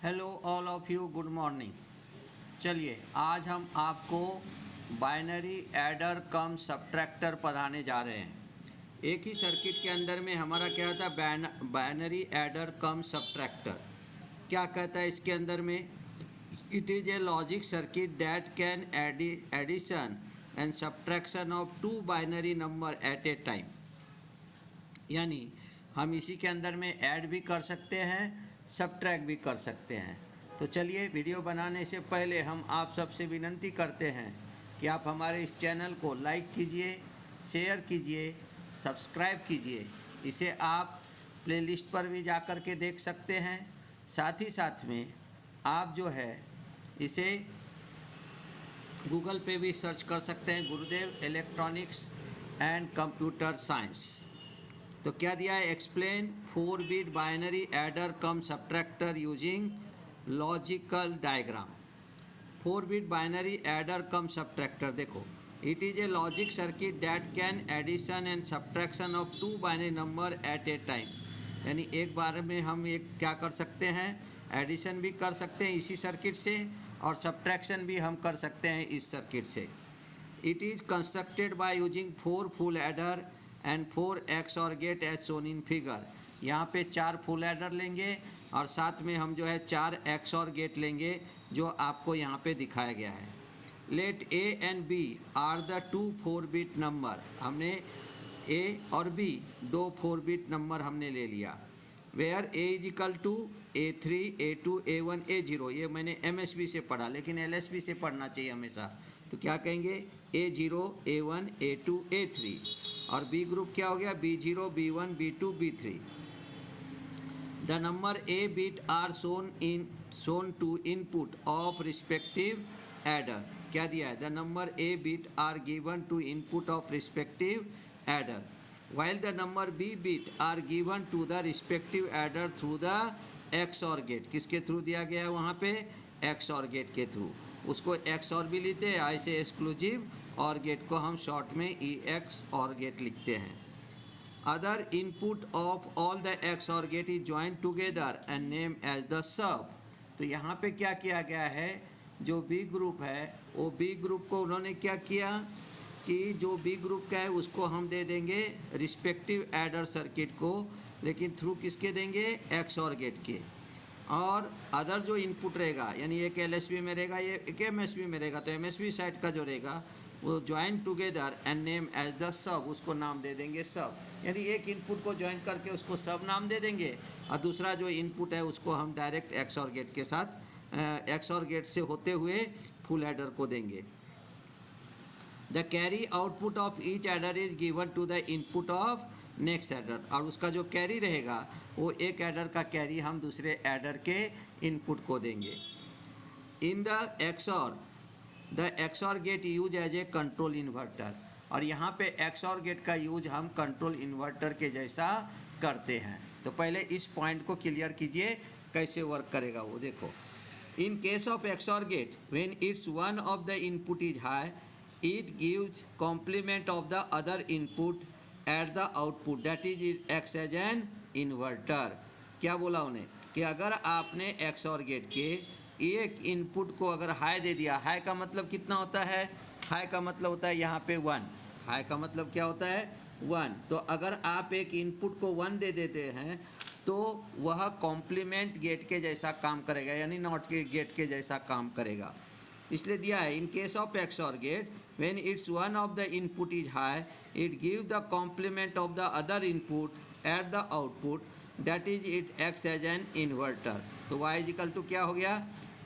Hello all of you, good morning. चलिए आज हम आपको बाइनरी एडर कम सब्ट्रैक्टर पढ़ाने जा रहे हैं। एक ही सर्किट के अंदर में हमारा क्या होता है, बाइनरी एडर कम सब्ट्रैक्टर। क्या कहता है इसके अंदर में, it is a logic circuit that can addition and subtraction of two binary number at a time. यानी हम इसी के अंदर में ऐड भी कर सकते हैं, सब्ट्रैक्ट भी कर सकते हैं। तो चलिए, वीडियो बनाने से पहले हम आप सबसे विनती करते हैं कि आप हमारे इस चैनल को लाइक कीजिए, शेयर कीजिए, सब्सक्राइब कीजिए। इसे आप प्लेलिस्ट पर भी जा कर के देख सकते हैं। साथ ही साथ में आप जो है इसे गूगल पे भी सर्च कर सकते हैं, गुरुदेव इलेक्ट्रॉनिक्स एंड कंप्यूटर साइंस। तो क्या दिया है, explain 4 bit binary adder cum subtractor using logical diagram. 4 bit binary adder cum subtractor, देखो, it is a logic circuit that can addition and subtraction of two binary number at a time. यानी एक बार में हम एक क्या कर सकते हैं, एडिशन भी कर सकते हैं इसी सर्किट से, और सब्ट्रैक्शन भी हम कर सकते हैं इस सर्किट से। It is constructed by using 4 full adder and 4 XOR gate as shown in figure. यहाँ पे 4 फुल एडर लेंगे और साथ में हम जो है 4 XOR गेट लेंगे, जो आपको यहाँ पे दिखाया गया है। Let A and B are the 2 4 bit number. हमने A और B 2 4 बिट नंबर हमने ले लिया। Where A is equal to A3 A2 A1 A0। ये मैंने MSB से पढ़ा, लेकिन LSB से पढ़ना चाहिए हमेशा। तो क्या कहेंगे, A0 A1 A2 A3। और B ग्रुप क्या हो गया, B0 B1 B2 B3। The number A bit are shown to input of respective adder. क्या दिया है, the number A bit are given to input of respective adder, while the number B bit are given to the respective adder through the XOR gate। किसके through दिया गया है वहाँ पे, XOR gate के थ्रू। उसको XOR भी लेते हैं, ऐसे एक्सक्लूसिव और गेट को हम शॉर्ट में EXOR गेट लिखते हैं। Other input of all the XOR gate is join together and name as the sub. तो यहाँ पे क्या किया गया है, जो B ग्रुप है वो B ग्रुप को उन्होंने क्या किया कि जो B ग्रुप का है उसको हम दे देंगे रिस्पेक्टिव एडर सर्किट को, लेकिन थ्रू किसके देंगे, XOR गेट के। और अदर जो इनपुट रहेगा, यानी एक LSB में रहेगा, ये एक MSB में रहेगा, तो MSB साइड का जो रहेगा वो join together and name as the sub, उसको नाम दे देंगे सब। यानी एक इनपुट को ज्वाइन करके उसको सब नाम दे देंगे, और दूसरा जो इनपुट है उसको हम डायरेक्ट XOR गेट के साथ, XOR गेट से होते हुए फुल एडर को देंगे। The carry output of each adder is given to the input of next adder. और उसका जो कैरी रहेगा वो एक एडर का कैरी हम दूसरे एडर के इनपुट को देंगे। In the XOR gate use as a control inverter. और यहाँ पे XOR गेट का यूज हम कंट्रोल इन्वर्टर के जैसा करते हैं। तो पहले इस पॉइंट को क्लियर कीजिए कैसे वर्क करेगा वो, देखो। In case of XOR gate, when it's one of the input is high, it gives complement of the other input at the output, that is it acts as an inverter। क्या बोला उन्हें कि अगर आपने XOR gate के एक input को अगर हाई दे दिया, हाई का मतलब कितना होता है, हाई का मतलब होता है यहाँ पे 1। हाई का मतलब क्या होता है, 1। तो अगर आप एक इनपुट को 1 दे देते हैं तो वह कॉम्प्लीमेंट गेट के जैसा काम करेगा, यानी नॉट के गेट के जैसा काम करेगा। इसलिए दिया है, in case of XOR gate when it's one of the input is high, it give the complement of the other input at the output, that is it acts as an inverter. तो y equal to क्या हो गया,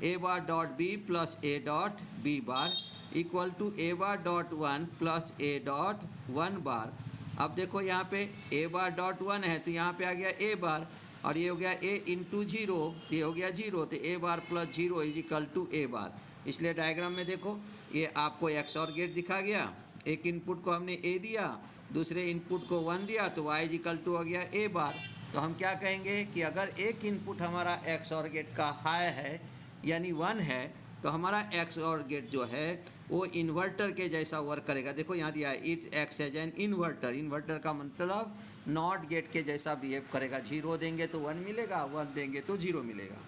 A bar dot B plus A dot B bar equal to A bar dot 1 plus A dot 1 bar. अब देखो यहाँ पे A bar dot 1 है तो यहाँ पे आ गया A बार, और ये हो गया A इंटू 0, ये हो गया 0, तो A bar plus 0 is equal to A bar. इसलिए डायग्राम में देखो, ये आपको XOR गेट दिखा गया, एक इनपुट को हमने A दिया, दूसरे इनपुट को 1 दिया, तो y इक्वल टू हो गया A बार। तो हम क्या कहेंगे कि अगर एक इनपुट हमारा XOR गेट का हाई है यानी 1 है, तो हमारा XOR गेट जो है वो इन्वर्टर के जैसा वर्क करेगा। देखो यहाँ दिया है, it acts as an inverter. Inverter का मतलब नॉट गेट के जैसा बिहेव करेगा। 0 देंगे तो 1 मिलेगा, 1 देंगे तो 0 मिलेगा।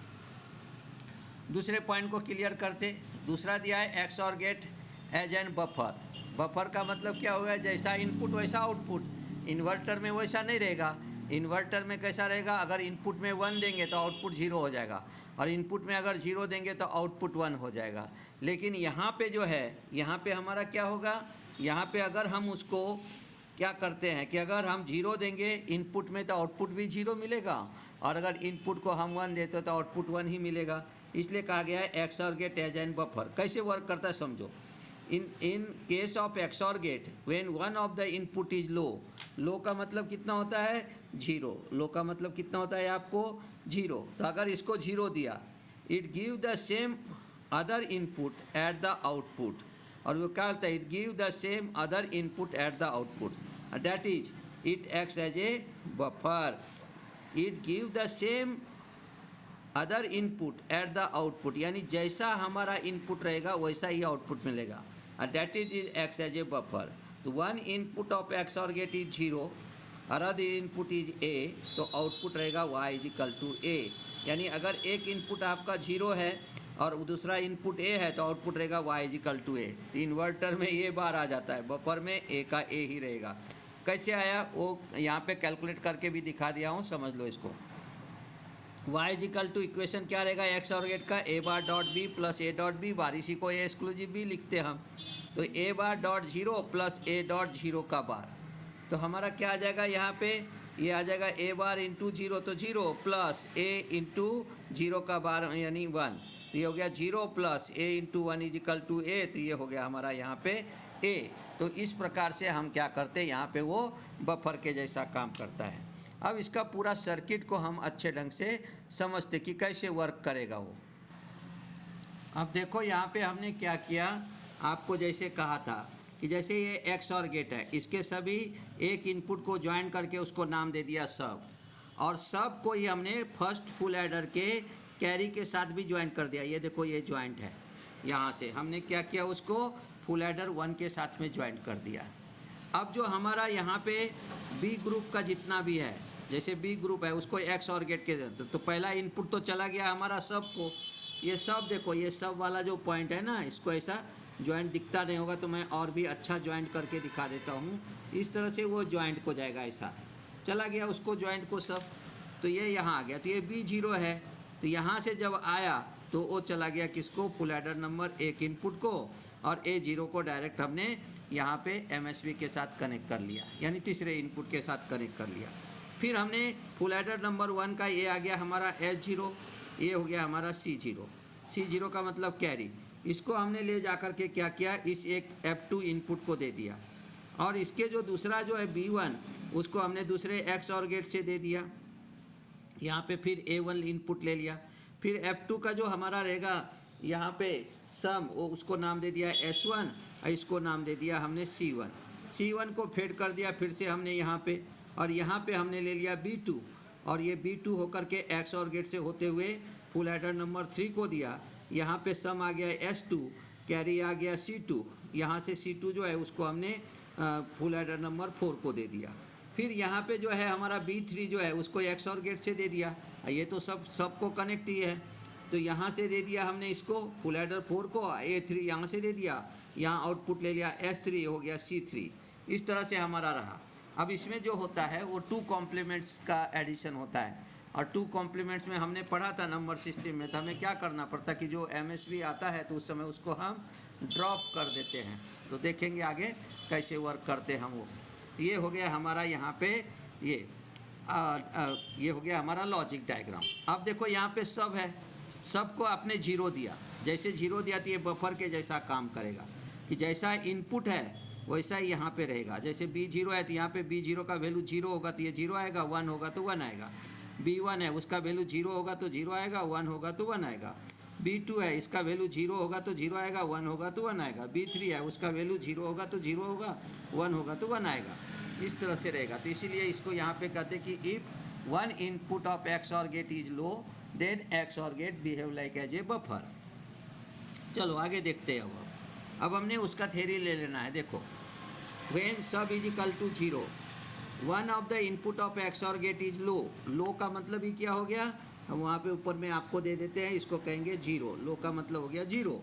दूसरे पॉइंट को क्लियर करते। दूसरा दिया है XOR gate as an buffer. Buffer का मतलब क्या होगा, जैसा इनपुट वैसा आउटपुट। इन्वर्टर में वैसा नहीं रहेगा। इन्वर्टर में कैसा रहेगा, अगर इनपुट में 1 देंगे तो आउटपुट 0 हो जाएगा, और इनपुट में अगर 0 देंगे तो आउटपुट 1 हो जाएगा। लेकिन यहाँ पे जो है, यहाँ पे हमारा क्या होगा, यहाँ पे अगर हम उसको क्या करते हैं कि अगर हम 0 देंगे इनपुट में तो आउटपुट भी 0 मिलेगा, और अगर इनपुट को हम 1 देते तो आउटपुट 1 ही मिलेगा। इसलिए कहा गया है XOR gate as an buffer. कैसे वर्क करता है समझो। In case of XOR gate when one of the input is low, low का मतलब कितना होता है 0, लो का मतलब कितना होता है आपको 0। तो अगर इसको 0 दिया, it give the same other input at the output, और वो क्या होता है, it give the same other input at the output, that is it acts as a buffer. It give the same other input at the output, यानी जैसा हमारा input रहेगा वैसा ही आउटपुट मिलेगा, that is acts as a buffer. तो one input of XOR gate is 0, other input is a, तो output रहेगा y इज इक्वल टू ए। यानी अगर एक इनपुट आपका 0 है और दूसरा इनपुट ए है तो आउटपुट रहेगा y is equal to A. Inverter में ये बार आ जाता है, बफर में ए का ए ही रहेगा। कैसे आया वो यहाँ पे कैलकुलेट करके भी दिखा दिया हूँ, समझ लो इसको। y is equal to equation क्या रहेगा एक्स और गेट का, A bar dot B plus A dot B bar, इसी को ए एक्सक्लूसिव भी लिखते हम। तो A bar dot 0 plus A dot 0 का बार, तो हमारा क्या आ जाएगा यहाँ पे, ये आ जाएगा ए बार इंटू 0 तो 0 प्लस ए इंटू 0 का बार यानी 1, तो ये हो गया 0 plus A into 1 is equal to A, तो ये हो गया हमारा यहाँ पे ए। तो इस प्रकार से हम क्या करते हैं, यहाँ पे वो बफर के जैसा काम करता है। अब इसका पूरा सर्किट को हम अच्छे ढंग से समझते कि कैसे वर्क करेगा वो। अब देखो यहाँ पे हमने क्या किया, आपको जैसे कहा था कि जैसे ये एक्स और गेट है, इसके सभी एक इनपुट को ज्वाइन करके उसको नाम दे दिया सब, और सब को ही हमने फर्स्ट फुल एडर के कैरी के साथ भी ज्वाइन कर दिया। ये देखो ये ज्वाइंट है, यहाँ से हमने क्या किया, उसको फुल एडर 1 के साथ में ज्वाइन कर दिया। अब जो हमारा यहाँ पे बी ग्रुप का जितना भी है, जैसे बी ग्रुप है उसको एक्स और गेट के तो पहला इनपुट तो चला गया हमारा सब को, ये सब देखो ये सब वाला जो पॉइंट है ना, इसको ऐसा ज्वाइंट दिखता नहीं होगा तो मैं और भी अच्छा ज्वाइंट करके दिखा देता हूँ। इस तरह से वो ज्वाइंट को जाएगा, ऐसा चला गया उसको ज्वाइंट को सब, तो ये यहाँ आ गया। तो ये B0 है, तो यहाँ से जब आया तो वो चला गया किसको, फुल एडर नंबर 1 इनपुट को, और A0 को डायरेक्ट हमने यहाँ पे MSB के साथ कनेक्ट कर लिया, यानी तीसरे इनपुट के साथ कनेक्ट कर लिया। फिर हमने फुल एडर नंबर 1 का ये आ गया हमारा S0, ये हो गया हमारा C0। C0 का मतलब कैरी, इसको हमने ले जा कर के क्या किया, इस एक F2 इनपुट को दे दिया, और इसके जो दूसरा जो है B1 उसको हमने दूसरे एक्स और गेट से दे दिया। यहाँ पे फिर A1 इनपुट ले लिया, फिर F2 का जो हमारा रहेगा यहाँ पे सम, वो उसको नाम दे दिया S1, और इसको नाम दे दिया हमने C1। C1 को फेड कर दिया फिर से हमने यहाँ पे, और यहाँ पे हमने ले लिया B2, और ये B2 होकर के एक्स और गेट से होते हुए फुल एडर नंबर 3 को दिया। यहाँ पे सम आ गया S2, कैरी आ गया C2, यहाँ से C2 जो है उसको हमने फुल एडर नंबर 4 को दे दिया। फिर यहाँ पे जो है हमारा B3 जो है उसको एक्स और गेट से दे दिया, ये तो सबको कनेक्ट ही है, तो यहाँ से दे दिया हमने इसको फुल एडर 4 को, A3 यहाँ से दे दिया, यहाँ आउटपुट ले लिया S3, हो गया C3। इस तरह से हमारा रहा। अब इसमें जो होता है वो 2 कॉम्प्लीमेंट्स का एडिशन होता है, और 2 कॉम्प्लीमेंट्स में हमने पढ़ा था नंबर सिस्टम में, तो हमें क्या करना पड़ता कि जो MSB आता है तो उस समय उसको हम ड्रॉप कर देते हैं। तो देखेंगे आगे कैसे वर्क करते हैं हम वो। ये हो गया हमारा यहाँ पे ये हो गया हमारा लॉजिक डायग्राम। अब देखो यहाँ पे सब है, सबको आपने 0 दिया, जैसे 0 दिया तो ये बफर के जैसा काम करेगा कि जैसा इनपुट है वैसा ही यहाँ पे रहेगा। जैसे B0 है तो यहाँ पे B0 का वैल्यू 0 होगा तो ये 0 आएगा, 1 होगा तो 1 आएगा। B1 है उसका वैल्यू 0 होगा तो 0 आएगा, 1 होगा तो 1 आएगा। B2 है इसका वैल्यू 0 होगा तो 0 आएगा, 1 होगा तो 1 आएगा। B3 है उसका वैल्यू 0 होगा तो 0 होगा, 1 होगा तो 1 आएगा। इस तरह से रहेगा। तो इसीलिए इसको यहाँ पे कहते हैं कि if one input of XOR gate is low then XOR gate behave like as a buffer. चलो आगे देखते हैं। अब हमने उसका थ्योरी ले लेना है। देखो when sub is equal to 0, one of the input of XOR gate is low. Low का मतलब ही क्या हो गया, हम वहाँ पे ऊपर में आपको दे देते हैं, इसको कहेंगे जीरो। लो का मतलब हो गया zero.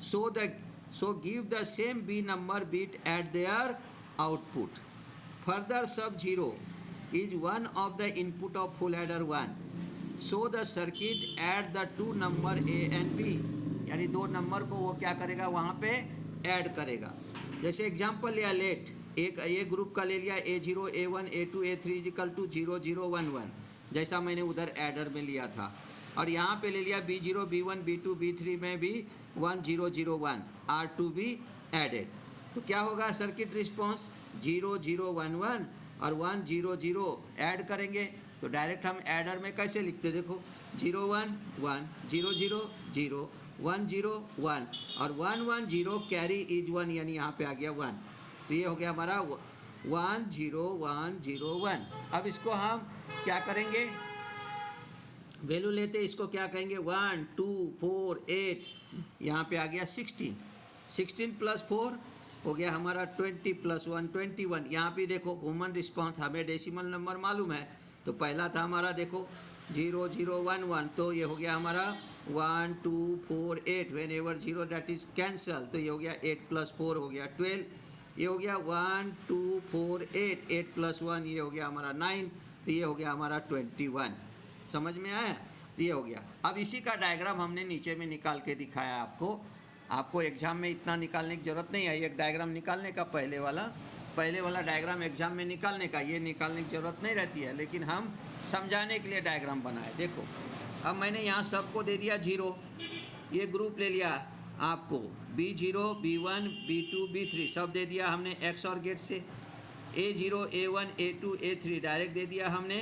So give the same B number bit at their output. Further sub zero is one of the input of full adder one. So the circuit at the two number A and B, यानी दो number को वो क्या करेगा, वहाँ पे add करेगा। जैसे एग्जांपल लिया लेट, एक ये ग्रुप का ले लिया A0 A1 A2 A3 is equal to 0 0 1 1, जैसा मैंने उधर एडर में लिया था। और यहाँ पे ले लिया B0 B1 B2 B3 में भी 1 0 0 1 आर टू बी एडेड। तो क्या होगा सर्किट रिस्पॉन्स, 0 0 1 1 और 1 0 0 ऐड करेंगे। तो डायरेक्ट हम एडर में कैसे लिखते, देखो 0 1 1 0 0 0 1 0 1 और 1 1 0 कैरी इज 1, यानी यहाँ पे आ गया 1। तो ये हो गया हमारा 1 0 1 0 1। अब इसको हम क्या करेंगे, वैल्यू लेते, इसको क्या कहेंगे 1 2 4 8, यहाँ पे आ गया 16, 16 प्लस 4 हो गया हमारा 20 प्लस 1 21। यहाँ पे देखो ह्यूमन रिस्पॉन्स, हमें डेसिमल नंबर मालूम है, तो पहला था हमारा देखो 0 0 1 1, तो ये हो गया हमारा 1 2 4 8। When ever 0 that is cancel, तो ये हो गया 8 प्लस 4 हो गया 12। ये हो गया 1 2 4 8, 8 प्लस 1 ये हो गया हमारा 9, तो ये हो गया हमारा 21। समझ में आया, तो ये हो गया। अब इसी का डायग्राम हमने नीचे में निकाल के दिखाया आपको एग्जाम में इतना निकालने की ज़रूरत नहीं है। एक डायग्राम निकालने का पहले वाला डायग्राम एग्जाम में निकालने का, ये निकालने की ज़रूरत नहीं रहती है, लेकिन हम समझाने के लिए डायग्राम बनाए। देखो अब मैंने यहाँ सबको दे दिया 0, ये ग्रुप ले लिया आपको B0 B1 B2 B3 सब दे दिया हमने एक्स और गेट से। A0 A1 A2 A3 direct दे दिया हमने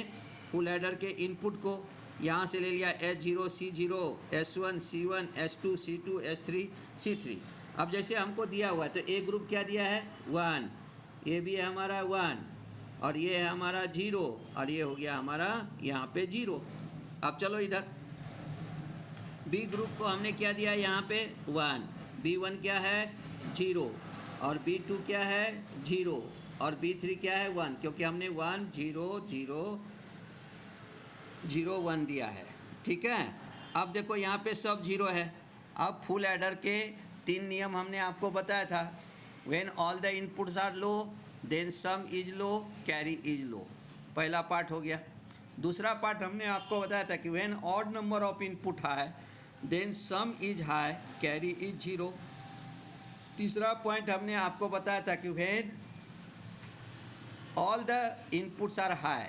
फुल एडर के इनपुट को। यहाँ से ले लिया S0 C0 S1 C1 S2 C2 S3 C3। अब जैसे हमको दिया हुआ है तो ए ग्रुप क्या दिया है 1, ये भी है हमारा 1 और ये है हमारा 0 और ये हो गया हमारा यहाँ पे 0। अब चलो इधर बी ग्रुप को हमने क्या दिया यहाँ पे 1, B1 क्या है 0 और B2 क्या है 0 और B3 क्या है 1, क्योंकि हमने 1 0 0 0 1 दिया है। ठीक है, अब देखो यहाँ पे सब 0 है। अब फुल एडर के 3 नियम हमने आपको बताया था। When all the inputs are low then sum is low carry is low, पहला पार्ट हो गया। दूसरा पार्ट हमने आपको बताया था कि when odd number of input high then sum is high carry is 0। तीसरा पॉइंट हमने आपको बताया था कि when all the inputs are high,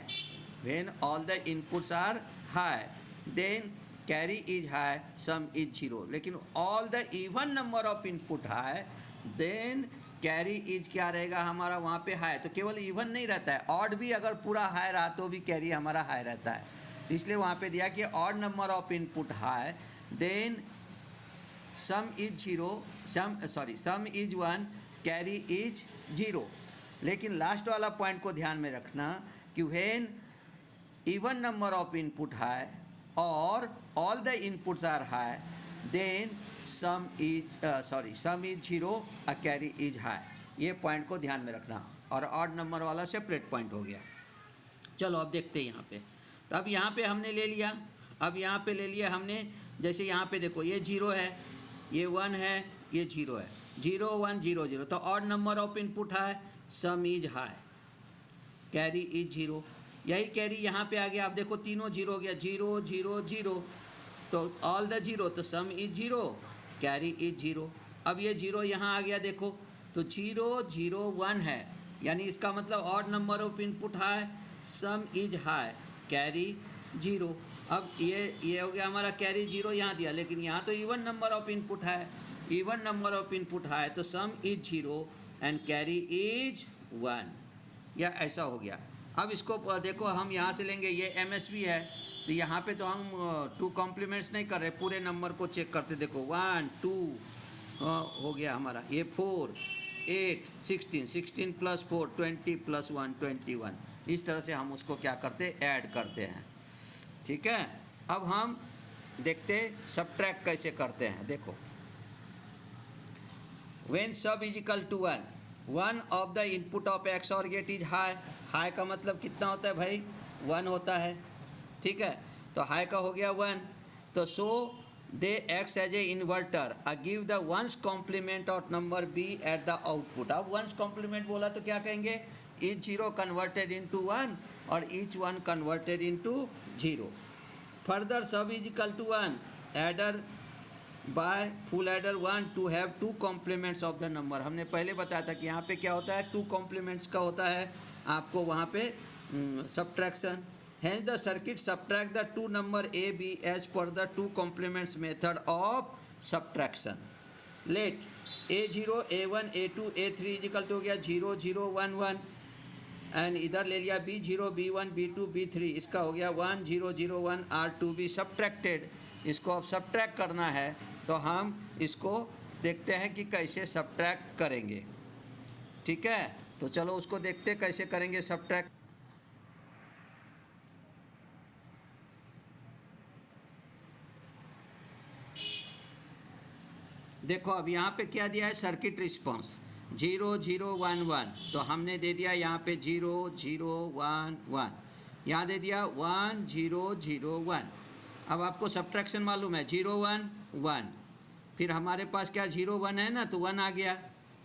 when all the inputs are high then carry is high sum is 0। लेकिन all the even number of input high then carry is क्या रहेगा हमारा वहाँ पे हाई। तो केवल इवन नहीं रहता है, ऑड भी अगर पूरा हाई रहा तो भी कैरी हमारा हाई रहता है। इसलिए वहाँ पे दिया कि odd number of input high then sum is 0, sum is 1 carry is 0। लेकिन लास्ट वाला पॉइंट को ध्यान में रखना कि when even number of input high और all the inputs are high then sum is 0 carry is high. ये point को ध्यान में रखना। और ऑड नंबर वाला सेपरेट पॉइंट हो गया। चलो अब देखते हैं यहाँ पे। तो अब यहाँ पे हमने ले लिया, अब यहाँ पे ले लिया हमने, जैसे यहाँ पे देखो ये 0 है, ये 1 है, ये 0 है, 0 1 0 0। तो odd number of input high sum is high carry is 0। यही कैरी यहाँ पे आ गया। आप देखो तीनों 0 हो गया, 0 0 0, तो ऑल द 0, तो सम इज 0 कैरी इज 0। अब ये 0 यहाँ आ गया देखो, तो 0 0 1 है, यानी इसका मतलब odd number of input high sum is high carry 0। अब ये हो गया हमारा कैरी 0 यहाँ दिया, लेकिन यहाँ तो इवन नंबर ऑफ इनपुट है, इवन नंबर ऑफ इनपुट है, तो सम इज 0 एंड कैरी इज 1, या ऐसा हो गया। अब इसको देखो हम यहाँ से लेंगे, ये MSB है, तो यहाँ पे तो हम 2 कॉम्प्लीमेंट्स नहीं कर रहे, पूरे नंबर को चेक करते। देखो 1 2 हो गया हमारा, ये 4 8 16, 16 प्लस 4 20 प्लस 1 21। इस तरह से हम उसको क्या करते ऐड करते हैं। ठीक है, अब हम देखते सब्ट्रैक्ट कैसे करते हैं। देखो when sub is equal to 1, one of the input of XOR gate is high. High का मतलब कितना होता है भाई, 1 होता है, ठीक है। तो हाई का हो गया 1, तो so the X as a inverter, give the one's complement of number B at the output. अब वंस कॉम्प्लीमेंट बोला तो क्या कहेंगे, ईच 0 कन्वर्टेड इनटू 1 और each 1 converted into 0। Further sub is equal to 1, adder by full adder 1 to have 2 complements of the number. हमने पहले बताया था कि यहाँ पे क्या होता है, 2 कॉम्प्लीमेंट्स का होता है आपको वहाँ पे subtraction. Hence the circuit subtract the 2 number A, B as per the 2 complements method of subtraction. Let A0, A1, A2, A3 is equal to हो गया 0, 0, 1, 1 एंड इधर ले लिया B0, B1, B2, B3, इसका हो गया 1, 0, 0, 1 आर टू बी सब्ट्रैक्टेड। इसको अब सब्ट्रैक्ट करना है तो हम इसको देखते हैं कि कैसे सब्ट्रैक्ट करेंगे, ठीक है। तो चलो उसको देखते कैसे करेंगे सब्ट्रैक्ट। देखो अब यहाँ पे क्या दिया है, सर्किट रिस्पॉन्स 0, 0, 1, 1, तो हमने दे दिया यहाँ पे 0, 0, 1, 1, यहाँ दे दिया 1, 0, 0, 1। अब आपको सब्ट्रैक्शन मालूम है, 0, 1, 1, फिर हमारे पास क्या 0, 1 है ना, तो 1 आ गया।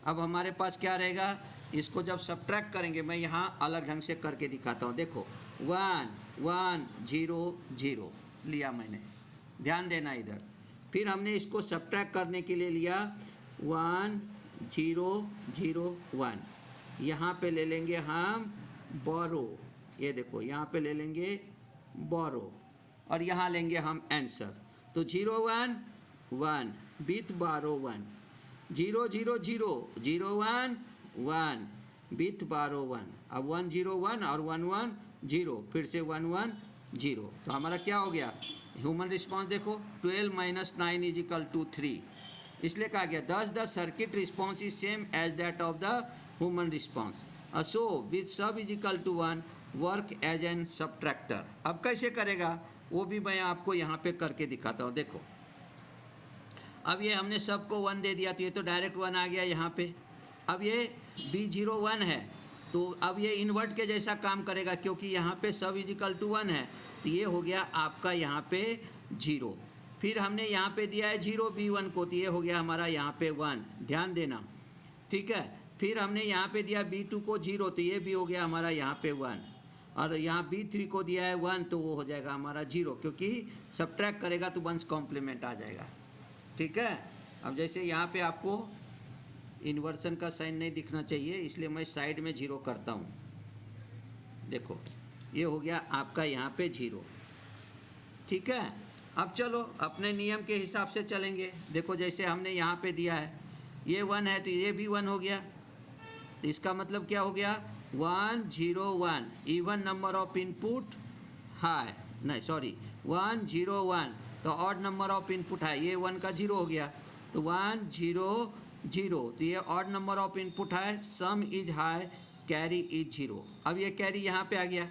अब हमारे पास क्या रहेगा, इसको जब सब्ट्रैक्ट करेंगे, मैं यहाँ अलग ढंग से करके दिखाता हूँ। देखो 1, 1, 0, 0 लिया मैंने, ध्यान देना इधर। फिर हमने इसको सब्ट्रैक्ट करने के लिए लिया 1, 0, 0, 1, यहाँ पे ले लेंगे हम बोरो, ये देखो यहाँ पे ले लेंगे बोरो और यहाँ लेंगे हम आंसर। तो 0, 1, 1 विथ बारो 1, 0, 0, 0, 0, 1, 1 विथ बारो 1। अब 1, 0, 1 और 1, 1, 0, फिर से 1, 1, 0। तो हमारा क्या हो गया, ह्यूमन रिस्पॉन्स देखो 12 - 9 इज इक्वल टू 3, इसलिए कहा गया thus the circuit response is same as that of the human response. So with sub is equal to 1 work as an subtractor. अब कैसे करेगा वो भी मैं आपको यहाँ पे करके दिखाता हूँ। देखो अब ये हमने सबको 1 दे दिया, तो ये तो डायरेक्ट 1 आ गया यहाँ पे। अब ये B0 1 है, तो अब ये इन्वर्ट के जैसा काम करेगा, क्योंकि यहाँ पे सब इज इक्वल टू 1 है, तो ये हो गया आपका यहाँ पे 0। फिर हमने यहाँ पे दिया है 0 B1 को, तो ये हो गया हमारा यहाँ पे 1, ध्यान देना, ठीक है। फिर हमने यहाँ पे दिया B2 को 0, तो ये भी हो गया हमारा यहाँ पे 1, और यहाँ B3 को दिया है 1, तो वो हो जाएगा हमारा 0, क्योंकि सब्ट्रैक्ट करेगा तो 1 कॉम्प्लीमेंट आ जाएगा, ठीक है। अब जैसे यहाँ पे आपको इन्वर्सन का साइन नहीं दिखना चाहिए, इसलिए मैं साइड में 0 करता हूँ। देखो ये हो गया आपका यहाँ पे 0, ठीक है। अब चलो अपने नियम के हिसाब से चलेंगे। देखो जैसे हमने यहाँ पे दिया है ये 1 है, तो ये भी 1 हो गया, तो इसका मतलब क्या हो गया 1, 0, 1 even number of input high, नहीं सॉरी 1, 0, 1, तो ऑड नंबर ऑफ इनपुट है, ये 1 का 0 हो गया, तो 1, 0, 0, तो ये ऑड नंबर ऑफ इनपुट है, सम इज हाई कैरी इज 0। अब ये कैरी यहाँ पे आ गया।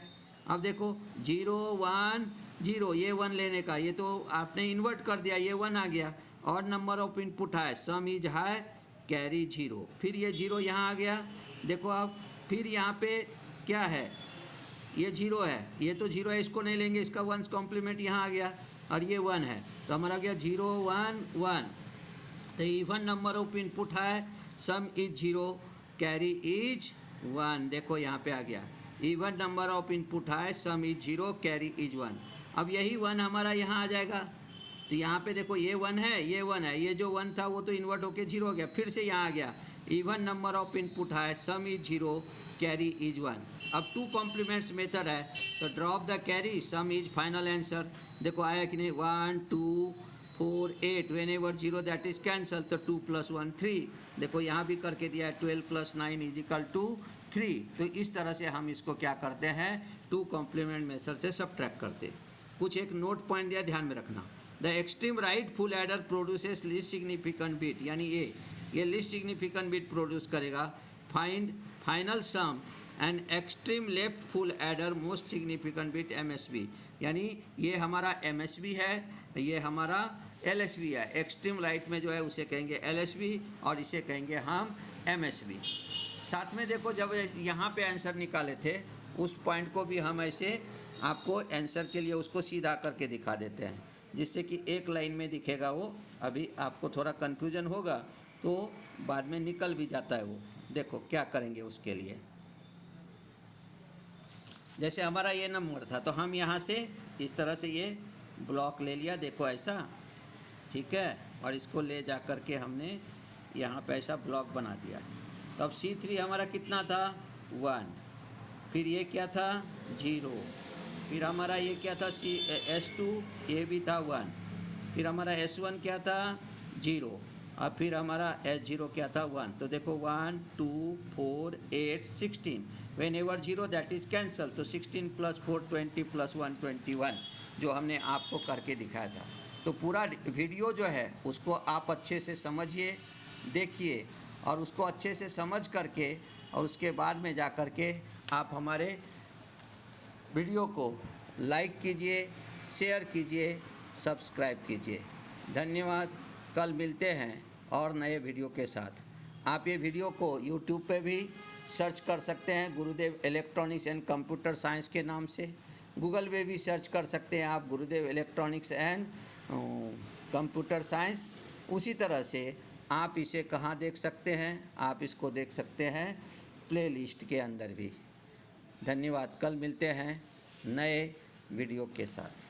अब देखो 0, 1, 0, ये 1 लेने का, ये तो आपने इन्वर्ट कर दिया, ये 1 आ गया, ऑड नंबर ऑफ इनपुट है, सम इज हाई कैरी 0, फिर ये 0 यहाँ आ गया। देखो अब फिर यहाँ पे क्या है, ये 0 है, ये तो 0 है, इसको नहीं लेंगे, इसका 1 कॉम्प्लीमेंट यहाँ आ गया, और ये 1 है, तो हमारा गया 0, 1, 1, तो इवन नंबर ऑफ इनपुट है, सम इज 0 कैरी इज 1। देखो यहाँ पे आ गया इवन नंबर ऑफ इनपुट है, सम इज 0 कैरी इज 1। अब यही 1 हमारा यहाँ आ जाएगा, तो यहाँ पे देखो ये 1 है, ये 1 है, ये जो 1 था वो तो इन्वर्ट होके 0 हो गया, फिर से यहाँ आ गया इवन नंबर ऑफ इनपुट है, सम इज 0 कैरी इज 1। अब 2 कॉम्प्लीमेंट्स मेथड है, तो drop the carry, some is final answer. देखो आया कि नहीं, 1, 2, 4, 8, when ever 0 that is cancel, तो 2 + 1 3। देखो यहाँ भी करके दिया है 12 + 9 इज इक्वल टू 3। तो इस तरह से हम इसको क्या करते हैं, 2 कॉम्प्लीमेंट मेथड से सब्ट्रैक्ट करते। कुछ एक नोट पॉइंट दिया, ध्यान में रखना। The extreme right full adder produces least significant bit, यानी ये लीस्ट सिग्निफिकेंट बिट प्रोड्यूस करेगा। Find final sum and extreme left full adder most significant bit MSB, यानी ये हमारा MSB है, ये हमारा LSB है। एक्सट्रीम राइट में जो है उसे कहेंगे LSB और इसे कहेंगे हम MSB। साथ में देखो जब यहाँ पे आंसर निकाले थे उस पॉइंट को भी हम ऐसे आपको आंसर के लिए उसको सीधा करके दिखा देते हैं, जिससे कि एक लाइन में दिखेगा वो। अभी आपको थोड़ा कन्फ्यूजन होगा तो बाद में निकल भी जाता है वो। देखो क्या करेंगे उसके लिए। जैसे हमारा ये नंबर था तो हम यहाँ से इस तरह से ये ब्लॉक ले लिया, देखो ऐसा, ठीक है, और इसको ले जा कर के हमने यहाँ पे ऐसा ब्लॉक बना दिया। तो अब C3 हमारा कितना था 1, फिर ये क्या था 0, फिर हमारा ये क्या था S2 ये भी था 1, फिर हमारा S1 क्या था 0, और फिर हमारा S0 क्या था 1। तो देखो 1 2 4 8 16, when ever 0 that is cancel. तो 16 + 4 20 + 1 21 जो हमने आपको करके दिखाया था। तो पूरा वीडियो जो है उसको आप अच्छे से समझिए, देखिए, और उसको अच्छे से समझ करके और उसके बाद में जा कर के आप हमारे वीडियो को लाइक कीजिए, शेयर कीजिए, सब्सक्राइब कीजिए। धन्यवाद। कल मिलते हैं और नए वीडियो के साथ। आप ये वीडियो को यूट्यूब पे भी सर्च कर सकते हैं, गुरुदेव इलेक्ट्रॉनिक्स एंड कंप्यूटर साइंस के नाम से। गूगल पे भी सर्च कर सकते हैं आप, गुरुदेव इलेक्ट्रॉनिक्स एंड कंप्यूटर साइंस। उसी तरह से आप इसे कहाँ देख सकते हैं, आप इसको देख सकते हैं प्लेलिस्ट के अंदर भी। धन्यवाद। कल मिलते हैं नए वीडियो के साथ।